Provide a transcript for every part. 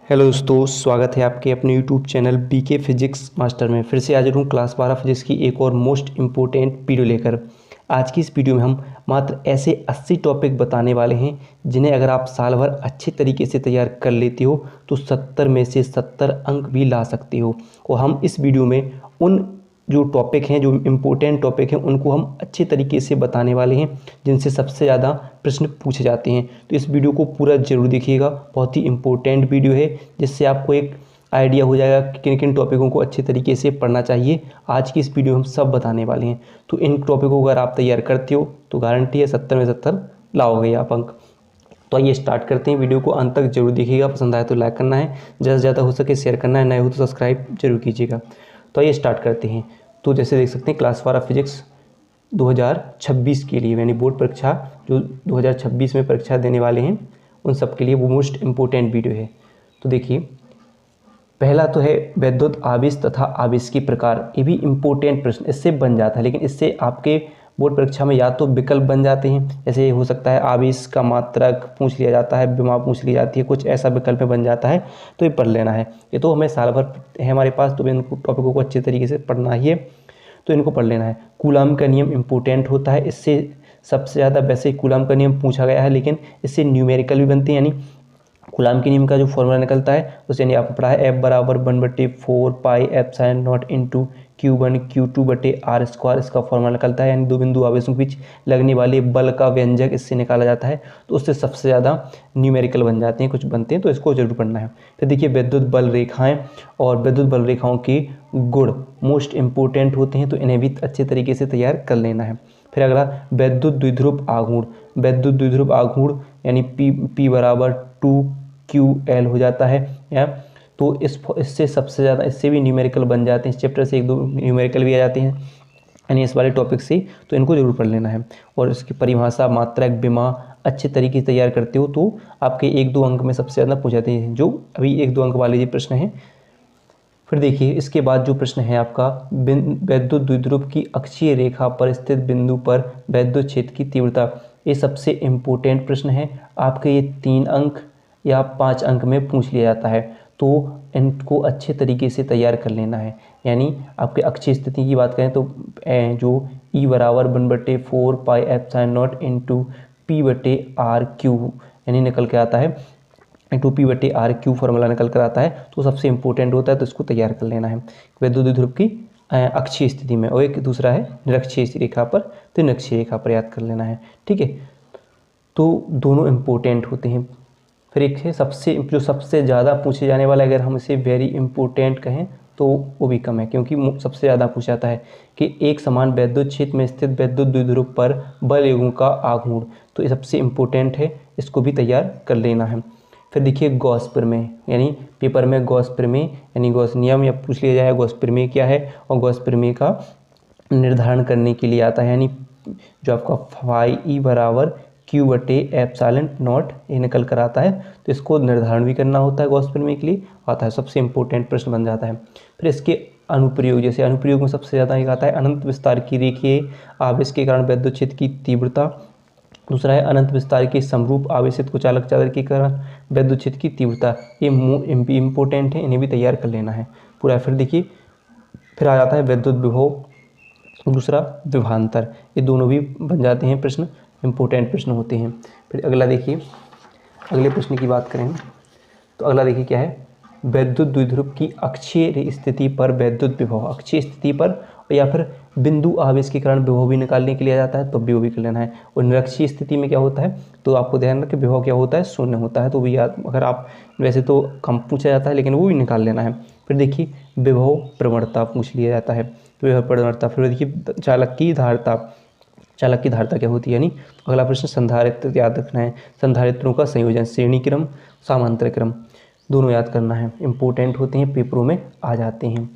Hello दोस्तों, स्वागत है आपके अपने YouTube channel BK physics master में। फिर से हाजिर हूँ क्लास 12 फिजिक्स की एक और मोस्ट इम्पोर्टेंट वीडियो लेकर। आज की इस वीडियो में हम मात्र ऐसे 80 टॉपिक बताने वाले हैं जिन्हें अगर आप साल भर अच्छे तरीके से तैयार कर लेते हो तो 70 में से 70 अंक भी ला सकते हो। और हम इस वीडियो में उन जो टॉपिक हैं, जो इम्पोर्टेंट टॉपिक हैं, उनको हम अच्छे तरीके से बताने वाले हैं जिनसे सबसे ज़्यादा प्रश्न पूछे जाते हैं। तो इस वीडियो को पूरा जरूर देखिएगा, बहुत ही इम्पोर्टेंट वीडियो है जिससे आपको एक आइडिया हो जाएगा कि किन किन टॉपिकों को अच्छे तरीके से पढ़ना चाहिए। आज की इस वीडियो में हम सब बताने वाले हैं। तो इन टॉपिकों को अगर आप तैयार करते हो तो गारंटी है 70 में 70 लाओगे आप अंक। तो आइए स्टार्ट करते हैं। वीडियो को अंत तक जरूर देखिएगा, पसंद आए तो लाइक करना है, ज़्यादा से ज़्यादा हो सके शेयर करना है, नए हो तो सब्सक्राइब जरूर कीजिएगा। तो आइए स्टार्ट करते हैं। तो जैसे देख सकते हैं क्लास 12 फिजिक्स 2026 के लिए, यानी बोर्ड परीक्षा जो 2026 में परीक्षा देने वाले हैं उन सब के लिए वो मोस्ट इम्पोर्टेंट वीडियो है। तो देखिए, पहला तो है वैद्युत आवेश तथा आवेश के प्रकार। ये भी इम्पोर्टेंट प्रश्न इससे बन जाता है, लेकिन इससे आपके बोर्ड परीक्षा में या तो विकल्प बन जाते हैं, जैसे हो सकता है आवेश का मात्रक पूछ लिया जाता है, विमा पूछ ली जाती है, कुछ ऐसा विकल्प में बन जाता है, तो ये पढ़ लेना है। ये तो हमें साल भर है हमारे पास, तो इन टॉपिकों को अच्छे तरीके से पढ़ना ही है, तो इनको पढ़ लेना है। कूलाम का नियम इम्पोर्टेंट होता है, इससे सबसे ज़्यादा वैसे कूलाम का नियम पूछा गया है, लेकिन इससे न्यूमेरिकल भी बनते हैं, यानी कूलाम के नियम का जो फॉर्मूला निकलता है उसे यानी आपको पढ़ा है F बराबर 1/4 pi epsilon not into Q1 Q2/r²। इसका फॉर्मूला निकलता है, यानी दो बिंदु आवेशों के बीच लगने वाले बल का व्यंजक इससे निकाला जाता है। तो उससे सबसे ज़्यादा न्यूमेरिकल बन जाते हैं, कुछ बनते हैं, तो इसको जरूर पढ़ना है। फिर देखिए विद्युत बल रेखाएं और विद्युत बल रेखाओं के गुण मोस्ट इंपोर्टेंट होते हैं, तो इन्हें भी अच्छे तरीके से तैयार कर लेना है। फिर अगला वैद्युत द्विध्रुव आघूर्ण। वैद्युत द्विध्रुव आघूर्ण यानी P बराबर 2QL हो जाता है, या तो इससे सबसे ज़्यादा, इससे भी न्यूमेरिकल बन जाते हैं। इस चैप्टर से एक दो न्यूमेरिकल भी आ जाते हैं, यानी इस वाले टॉपिक से, तो इनको जरूर पढ़ लेना है। और इसकी परिभाषा, मात्रक, विमा अच्छे तरीके से तैयार करते हो तो आपके 1-2 अंक में सबसे ज़्यादा पूछ जाते हैं, जो अभी 1-2 अंक वाले ये प्रश्न हैं। फिर देखिए इसके बाद जो प्रश्न है आपका, वैद्युत द्विध्रुव की अक्षीय रेखा पर स्थित बिंदु पर वैद्युत क्षेत्र की तीव्रता। ये सबसे इम्पोर्टेंट प्रश्न है, आपके ये 3 अंक या 5 अंक में पूछ लिया जाता है, तो इनको अच्छे तरीके से तैयार कर लेना है। यानी आपके अक्षीय स्थिति की बात करें तो जो E बराबर 1/4 pi epsilon not into P/r³ यानी निकल के आता है, 2P/r³ फॉर्मूला निकल कर आता है, तो सबसे इंपॉर्टेंट होता है, तो इसको तैयार कर लेना है वैद्युत द्विध्रुव की अक्षीय स्थिति में। और एक दूसरा है निरक्षीय रेखा पर, तो निरक्षीय रेखा पर याद कर लेना है, ठीक है। तो दोनों इंपॉर्टेंट होते हैं। फिर एक है जो सबसे ज़्यादा पूछे जाने वाला, अगर हम इसे वेरी इंपॉर्टेंट कहें तो वो भी कम है, क्योंकि सबसे ज़्यादा पूछा जाता है कि एक समान वैद्युत क्षेत्र में स्थित वैद्युत द्विध्रुव पर बल युग्म का आघूर्ण। तो ये सबसे इंपॉर्टेंट है, इसको भी तैयार कर लेना है। फिर देखिए गॉस प्रमेय, यानी पेपर में गॉस प्रमेय यानी गॉस नियम या पूछ लिया जाए गॉस प्रमेय क्या है, और गॉस प्रमेय का निर्धारण करने के लिए आता है, यानी जो आपका फाई E बराबर Q/एप्सिलॉन नॉट ये निकल कर आता है, तो इसको निर्धारण भी करना होता है गॉस प्रमेय के लिए, आता है, सबसे इंपॉर्टेंट प्रश्न बन जाता है। फिर इसके अनुप्रयोग, जैसे अनुप्रयोग में सबसे ज़्यादा एक आता है अनंत विस्तार की रेखीय आवेश के कारण वैद्युत क्षेत्र की तीव्रता। दूसरा है अनंत विस्तार के समरूप आवेशित कुचालक चादर के कारण वैद्युत क्षेत्र की तीव्रता। ये इम्पोर्टेंट है, इन्हें भी तैयार कर लेना है पूरा। फिर देखिए फिर आ जाता है वैद्युत विभव, दूसरा विभवांतर, ये दोनों भी बन जाते हैं प्रश्न, इंपॉर्टेंट प्रश्न होते हैं। फिर अगला देखिए, अगले प्रश्न की बात करें तो अगला देखिए क्या है, वैद्युत द्विध्रुव की अक्षीय स्थिति पर वैद्युत विभव। अक्षीय स्थिति पर या फिर बिंदु आवेश के कारण विभव भी निकालने के लिए आ जाता है, तो भी कर लेना है। और निरक्षीय स्थिति में क्या होता है, तो आपको ध्यान रखें विभव क्या होता है, शून्य होता है, तो भी याद, अगर आप वैसे तो कम पूछा जाता है लेकिन वो भी निकाल लेना है। फिर देखिए विभव प्रवणता पूछ लिया जाता है, तो विभव प्रवणता। फिर देखिए चालक की धारता, चालक की धारता क्या होती है, यानी अगला प्रश्न संधारित्र याद रखना है, संधारित्रों का संयोजन, श्रेणी क्रम, समांतर क्रम, दोनों याद करना है, इंपॉर्टेंट होते हैं, पेपरों में आ जाते हैं।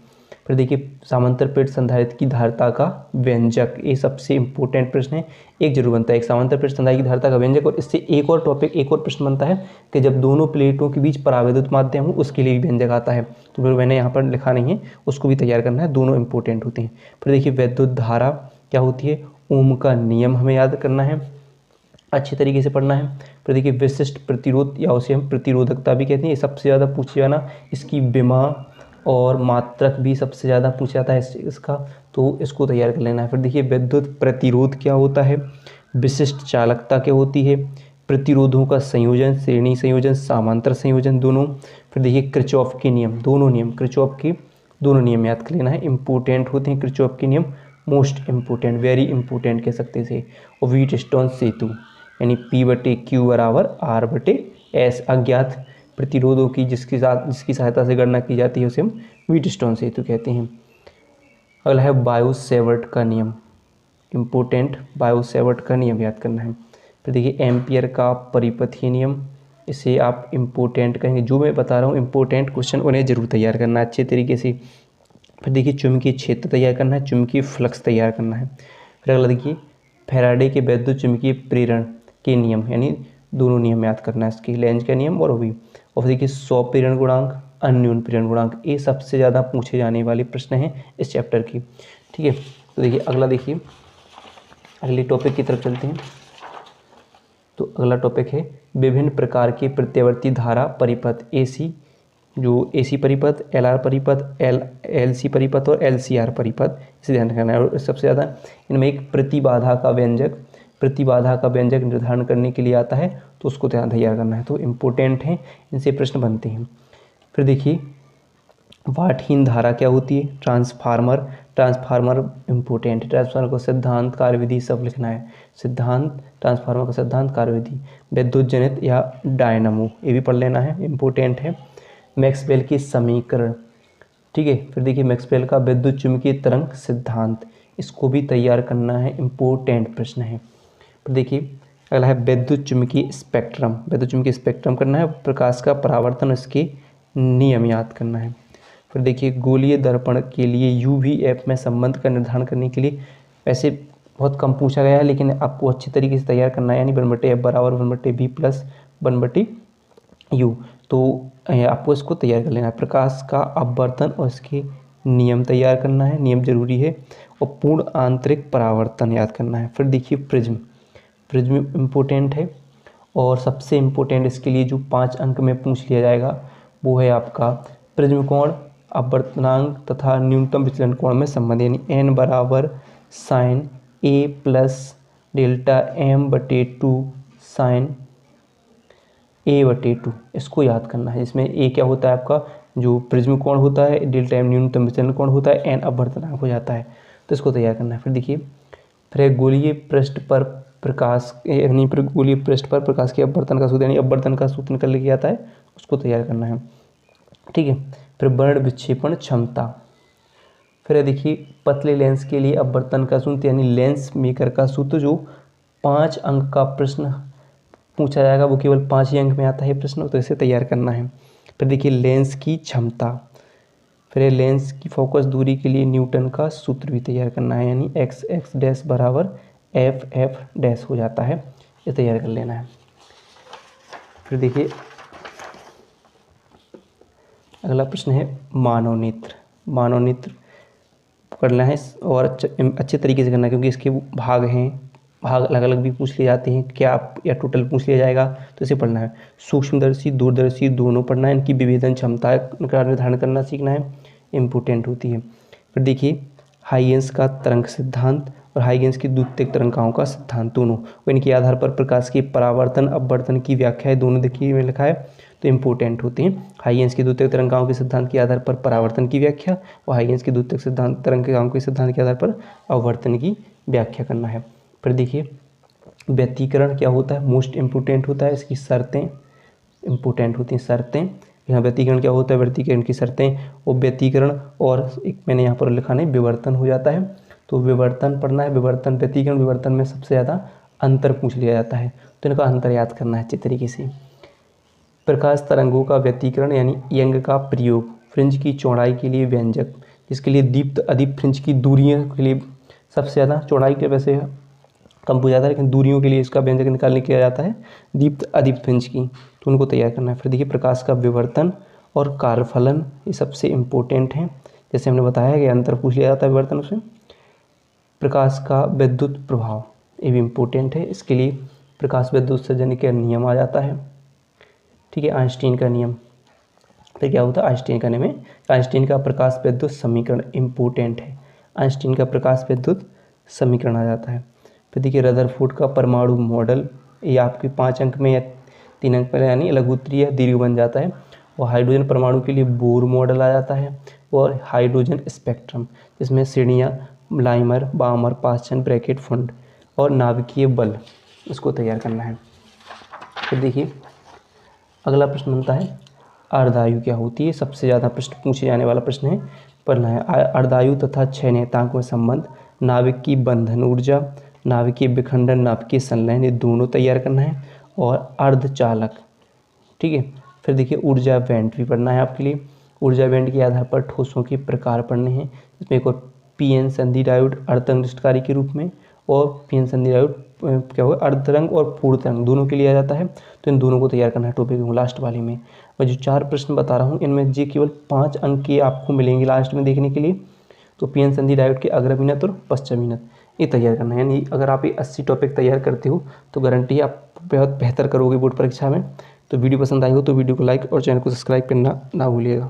फिर देखिए समांतर प्लेट संधारित्र की धारता का व्यंजक, ये सबसे इंपॉर्टेंट प्रश्न है, एक जरूर बनता है, एक समांतर प्लेट संधारित्र की धारता का व्यंजक। और इससे एक और टॉपिक, एक और प्रश्न बनता है कि जब दोनों प्लेटों के बीच परावैद्युत माध्यम हो उसके लिए भी व्यंजक आता है, तो फिर मैंने यहाँ पर लिखा नहीं है, उसको भी तैयार करना है, दोनों इंपॉर्टेंट होते हैं। फिर देखिए वैद्युत धारा क्या होती है, ओम का नियम हमें याद करना है। अच्छी तरीके से पढ़ना है। फिर देखिए विशिष्ट प्रतिरोध या उसे हम प्रतिरोधकता भी कहते हैं, ये सबसे ज़्यादा पूछे जाना। इसकी विमा और मात्रक भी सबसे ज़्यादा पूछा जाता है इसका, तो इसको तैयार कर लेना है। फिर देखिए विद्युत प्रतिरोध क्या होता है, विशिष्ट चालकता क्या होती है, प्रतिरोधों का संयोजन, श्रेणी संयोजन, समांतर संयोजन दोनों। फिर देखिए किरचॉफ के नियम, दोनों नियम किरचॉफ के दोनों नियम याद कर लेना है, इंपॉर्टेंट होते हैं किरचॉफ के नियम, मोस्ट इंपॉर्टेंट, वेरी इंपॉर्टेंट कह सकते थे। और व्हीटस्टोन सेतु यानी P/Q बराबर R/S, अज्ञात प्रतिरोधों की जिसकी सहायता से गणना की जाती है उसे हम व्हीटस्टोन सेतु कहते हैं। अगला है बायो सेवर्ट का नियम, इम्पोर्टेंट बायो सेवर्ट का नियम याद करना है। फिर देखिए एम्पियर का परिपथीय नियम, इसे आप इम्पोर्टेंट कहेंगे। जो मैं बता रहा हूँ इम्पोर्टेंट क्वेश्चन उन्हें जरूर तैयार करना अच्छे तरीके से। फिर देखिए चुंबकीय क्षेत्र तैयार करना है, चुंबकीय फ्लक्स तैयार करना है। फिर अगला देखिए फैराडे के वैद्युत चुंबकीय प्रेरण के नियम, यानी दोनों नियम याद करना है इसकी, लेंज का नियम और भी। और देखिए स्वप्रेरण गुणांक, अन्यून प्रेरण गुणांक, ये सबसे ज़्यादा पूछे जाने वाले प्रश्न हैं इस चैप्टर की। ठीक है, तो देखिए अगला देखिए अगले टॉपिक की तरफ चलते हैं। तो अगला टॉपिक है विभिन्न प्रकार के प्रत्यावर्ती धारा परिपथ, एसी, जो एसी परिपथ, एलआर परिपथ, एलसी परिपथ और एलसीआर परिपथ, इसे ध्यान रखना है। और सबसे ज़्यादा इनमें एक प्रतिबाधा का व्यंजक निर्धारण करने के लिए आता है, तो उसको तैयार करना है। तो इम्पोर्टेंट है, इनसे प्रश्न बनते हैं। फिर देखिए वाटहीन धारा क्या होती है, ट्रांसफार्मर इम्पोर्टेंट, ट्रांसफार्मर को सिद्धांत कार्यविधि सब लिखना है, सिद्धांत ट्रांसफार्मर का सिद्धांत कार्यविधि। विद्युत जनित या डायनामो, ये भी पढ़ लेना है, इम्पोर्टेंट है। मैक्सवेल के समीकरण, ठीक है। फिर देखिए मैक्सवेल का विद्युत चुम्बकीय तरंग सिद्धांत, इसको भी तैयार करना है, इम्पोर्टेंट प्रश्न है। फिर देखिए अगला है विद्युत चुम्बकीय स्पेक्ट्रम करना है, प्रकाश का परावर्तन, इसके नियम याद करना है। फिर देखिए गोलीय दर्पण के लिए UVF में संबंध का निर्धारण करने के लिए, वैसे बहुत कम पूछा गया है लेकिन आपको अच्छी तरीके से तैयार करना है, यानी 1/F बराबर 1/V प्लस 1/U, तो आपको इसको तैयार कर लेना है। प्रकाश का अपवर्तन और इसके नियम तैयार करना है, नियम जरूरी है। और पूर्ण आंतरिक परावर्तन याद करना है। फिर देखिए प्रिज्म इम्पोर्टेंट है, और सबसे इम्पोर्टेंट इसके लिए जो 5 अंक में पूछ लिया जाएगा वो है आपका प्रिज्म कोण, अपवर्तनांक तथा न्यूनतम विचलन कोण में संबंध, यानी N बराबर sine A plus delta M/2 sine A/2, इसको याद करना है। इसमें A क्या होता है आपका, जो प्रिज्म कोण होता है, डेल्टा M न्यूनतम विचलन कोण होता है, N अपवर्तनांक हो जाता है, तो इसको तैयार करना है। फिर देखिए फिर गोलीय पृष्ठ पर प्रकाश के अपवर्तन का सूत्र, यानी अपवर्तन का सूत्र निकल के आता है, उसको तैयार करना है। ठीक है, फिर वर्ण विक्षेपण क्षमता। फिर देखिए पतले लेंस के लिए अपवर्तन का सूत्र, यानी लेंस मेकर का सूत्र, जो 5 अंक का प्रश्न पूछा जाएगा, वो केवल 5 ही अंक में आता है प्रश्न, तो इसे तैयार करना है। फिर देखिए लेंस की क्षमता, फिर लेंस की फोकस दूरी के लिए न्यूटन का सूत्र भी तैयार करना है, यानी x डैश बराबर f डैश हो जाता है, ये तैयार कर लेना है। फिर देखिए अगला प्रश्न है मानव नेत्र करना है, और अच्छे तरीके से करना है, क्योंकि इसके भाग अलग अलग भी पूछ लिए जाते हैं, क्या या टोटल पूछ लिया जाएगा, तो इसे पढ़ना है। सूक्ष्मदर्शी दूरदर्शी दोनों पढ़ना है, इनकी विभेदन क्षमता का निर्धारण करना सीखना है, इम्पोर्टेंट होती है। फिर देखिए हाइगेंस का तरंग सिद्धांत और हाइगेंस की द्वितीयक तरंगाओं का सिद्धांत, दोनों इनके आधार पर प्रकाश के परावर्तन अपवर्तन की व्याख्या है, दोनों देखिए में लिखा है, तो इम्पोर्टेंट होते हैं। हाइगेंस की द्वितीयक तरंगाओं के सिद्धांत के आधार पर परावर्तन की व्याख्या, और हाइगेंस की द्वितीयक तरंगाओं के सिद्धांत के आधार पर अपवर्तन की व्याख्या करना है। फिर देखिए व्यतिकरण क्या होता है, मोस्ट इम्पोर्टेंट होता है, इसकी शर्तें इम्पोर्टेंट होती हैं, शर्तें। यहाँ व्यतिकरण क्या होता है, व्यतिकरण की शर्तें, और व्यतिकरण, और एक मैंने यहाँ पर लिखा नहीं, विवर्तन हो जाता है, तो विवर्तन पढ़ना है। विवर्तन, व्यतिकरण विवर्तन में सबसे ज़्यादा अंतर पूछ लिया जाता है, तो इनका अंतर याद करना है अच्छे तरीके से। प्रकाश तरंगों का व्यतिकरण यानी यंग का प्रयोग, फ्रिंज की चौड़ाई के लिए व्यंजक, जिसके लिए दीप्त अधिक फ्रिंज की दूरियों के लिए सबसे ज़्यादा, चौड़ाई के वैसे कम हो जाता है लेकिन दूरियों के लिए इसका व्यंजक निकालने किया जाता है दीप्त अधिक फ्रिंज की, तो उनको तैयार करना है। फिर देखिए प्रकाश का विवर्तन और कार्यफलन, ये सबसे इम्पोर्टेंट हैं, जैसे हमने बताया कि अंतर पूछ लिया जाता है विवर्तन उसमें। प्रकाश का विद्युत प्रभाव, ये भी इम्पोर्टेंट है, इसके लिए प्रकाश विद्युत उत्सर्जन का नियम आ जाता है। ठीक है, आइंस्टीन का नियम। फिर क्या होता है आइंस्टीन का नियम में, आइंस्टीन का प्रकाश विद्युत समीकरण इम्पोर्टेंट है। आइंस्टीन का प्रकाश विद्युत समीकरण आ जाता है। फिर देखिए रदरफोर्ड का परमाणु मॉडल, ये आपके 5 अंक में या 3 अंक में यानी लघुत्तरीय या दीर्घ बन जाता है। और हाइड्रोजन परमाणु के लिए बोर मॉडल आ जाता है। और हाइड्रोजन स्पेक्ट्रम, जिसमें श्रेणियाँ लाइमर, बामर, पास्चन, ब्रैकेट, फंड और नाभिकीय बल, इसको तैयार करना है। फिर देखिए अगला प्रश्न बनता है अर्धायु क्या होती है। सबसे ज़्यादा प्रश्न पूछे जाने वाला प्रश्न है, पढ़ना है। अर्धायु तथा क्षय नियतांक में संबंध, नाभिक की बंधन ऊर्जा, नाभिकीय विखंडन, नाभिकीय संलयन, ये दोनों तैयार करना है। और अर्धचालक, ठीक है। फिर देखिए ऊर्जा बैंड भी पढ़ना है आपके लिए। ऊर्जा बैंड के आधार पर ठोसों के प्रकार पढ़ने हैं। इसमें एक और पीएन संधि डायोड अर्धतंगिष्टकारी के रूप में, और पीएन संधि डायोड क्या होगा अर्धतरंग और पूर्ण तरंग दोनों के लिए आ जाता है। तो इन दोनों को तैयार करना है टॉपिक में लास्ट वाली में। और जो 4 प्रश्न बता रहा हूँ इनमें जी केवल 5 अंक के आपको मिलेंगे लास्ट में देखने के लिए। तो पीएन संधि डायोड के अग्रमीनत और पश्चमीनत ये तैयार करना है। यानी अगर आप ये 80 टॉपिक तैयार करते हो तो गारंटी है आप बहुत बेहतर करोगे बोर्ड परीक्षा में। तो वीडियो पसंद आई हो तो वीडियो को लाइक और चैनल को सब्सक्राइब करना ना भूलिएगा।